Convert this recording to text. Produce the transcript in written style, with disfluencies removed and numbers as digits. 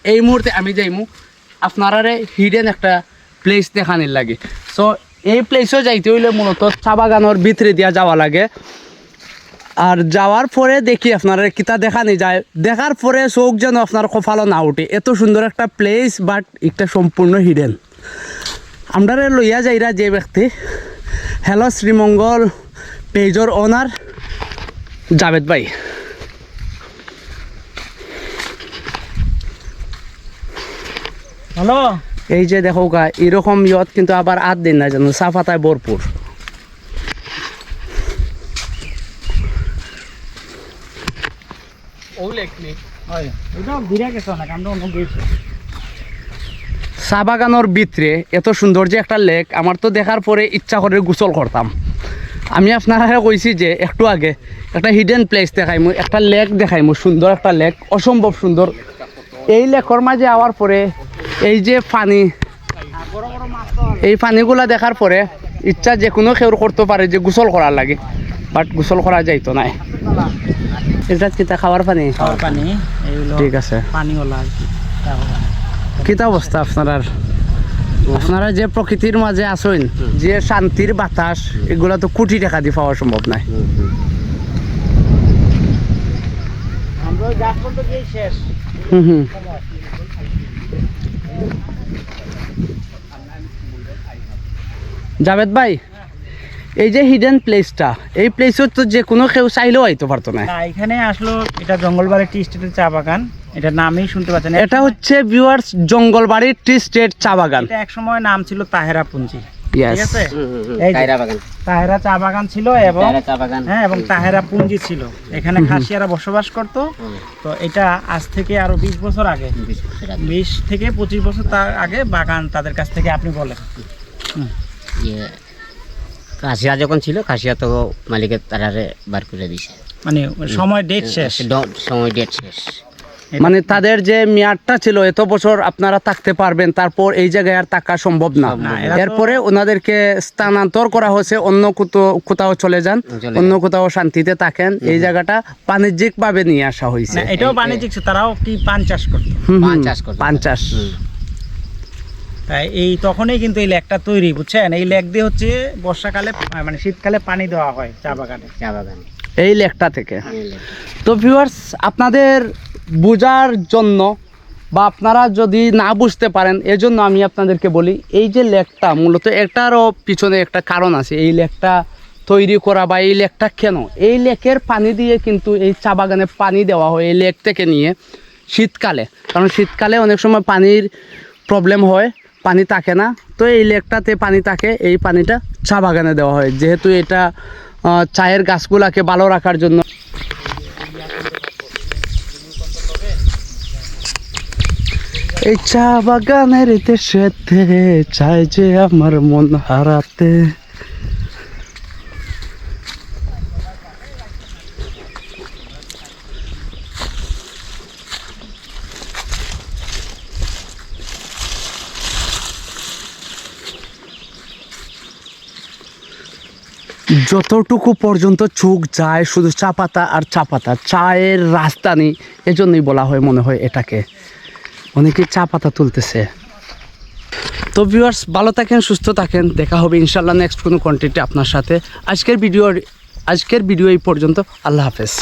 এই মুহূর্তে আমি যাইমু আপনারা হিডেন একটা প্লেস দেখানির লাগে। সো এই প্লেসও যাইতে হইলে মূলত চা বাগানোর ভিতরে দিয়া যাওয়া লাগে। আর যাওয়ার পরে দেখি আপনারা কিতা দেখানি যায়, দেখার পরে চোখ যেন আপনার কপালও না উঠে, এত সুন্দর একটা প্লেস বাট একটা সম্পূর্ণ হিডেন। আমরা লইয়া যাইরা যে ব্যক্তি, হ্যালো শ্রীমঙ্গল পেজর ওনার জাভেদ ভাই। হ্যালো, এই যে দেখো গা এরকম ইয়ত কিন্তু আবার আট দিন না যেন চা পাতায় ভরপুর। চা বাগানোর ভিতরে এত সুন্দর যে একটা লেক, আমার তো দেখার পরে ইচ্ছা করে গোসল করতাম। আমি আপনারা কইছি যে একটু আগে একটা হিডেন প্লেস দেখাইমু, একটা লেক দেখাইমু, সুন্দর একটা লেক, অসম্ভব সুন্দর। এই লেকের মাঝে আওয়ার পরে এই যে পানি, এই পানিগুলা দেখার পরে ইচ্ছা যে কোনো কেউ করতে পারে যে গোসল করার লাগে, বাট গোসল করা যাইতো না। এটা কিতা খাওয়ার পানি? খাওয়ার পানি এইগুলো ঠিক আছে। পানিওয়ালা আর কি। কিতা অবস্থা আপনারা যে প্রকৃতির মাঝে আসেন, যে শান্তির বাতাস, এগুলা তো কোটি টাকা দিয়ে পাওয়া সম্ভব নয়। আমরা গাছ বলতে গিয়ে শেষ। হুম। জাভেদ ভাই, এই যে হিডেন প্লেসটা, এই প্লেসও তো যে কোনো কেউ চাইলেও আইতে পারতো না। না, এখানে আসলো এটা জঙ্গলবাড়ি টি স্টেটের চা বাগান, এটা নামই শুনতে পাচ্ছেন। এটা হচ্ছে ভিউয়ার্স জঙ্গলবাড়ি টি স্টেট চা বাগান। এটা এক সময় নাম ছিল তাহেরা পুঞ্জি, Yes. ঠিক আছে? এই যে তাহেরা চা বাগান ছিল এবং হ্যাঁ, এবং তাহেরা পুঞ্জি ছিল। এখানে খাসিয়ারা বসবাস করত। তো এটা আজ থেকে আরো 20 বছর আগে, 20 থেকে 25 বছর তার আগে বাগান তাদের কাছ থেকে আপনি বলেন। খাসিয়া যখন ছিল, খাসিয়া তো মালিকের তারারে বার করে দিছে, মানে সময় ডেট শেষ। সময় ডেট শেষ। মানে তাদের যে মেয়াদটা ছিল এত বছর আপনারা থাকতে পারবেন, তারপর এই জায়গায় আর থাকা সম্ভব না। এরপরে ওনাদেরকে স্থানান্তর করা হয়েছে, অন্য কোথাও চলে যান, অন্য কোথাও শান্তিতে থাকেন। এই জায়গাটা বাণিজ্যিক ভাবে নিয়ে আসা হয়েছে। না, এটাও বাণিজ্যিক, তারাও কি পান চাষ করত। পান চাষ। তাই এই তখনই কিন্তু এই লেকটা তৈরি, বুঝছেন? এই লেক দিয়ে হচ্ছে বর্ষাকালে মানে শীতকালে পানি দেওয়া হয় চা বাগানে। এই লেকটা থেকে। তো ভিউয়ার্স, আপনাদের বোঝার জন্য বা আপনারা যদি না বুঝতে পারেন এজন্য আমি আপনাদেরকে বলি, এই যে লেকটা মূলত এটারও পিছনে একটা কারণ আছে। এই লেকটা তৈরি করা বা এই লেকটা কেন, এই লেকের পানি দিয়ে কিন্তু এই চা বাগানে পানি দেওয়া হয় এই লেক থেকে নিয়ে শীতকালে। কারণ শীতকালে অনেক সময় পানির প্রবলেম হয়, পানি থাকে না। তো এই লেকটাতে পানি থাকে, এই পানিটা চা বাগানে দেওয়া হয়, যেহেতু এটা চায়ের গাছগুলাকে ভালো রাখার জন্য। এই চা বাগানের দেশেতে চাই যে আমার মন হারাতে। যতটুকু পর্যন্ত চোখ যায় শুধু চা পাতা আর চা পাতা, চায়ের রাজধানী, এজন্যই বলা হয় মনে হয় এটাকে। অনেকে চা পাতা তুলতেছে। তো ভিউয়ার্স, ভালো থাকেন, সুস্থ থাকেন, দেখা হবে ইনশাল্লাহ নেক্সট কোনো কন্টেন্টে আপনার সাথে। আজকের ভিডিও এই পর্যন্ত। আল্লাহ হাফেজ।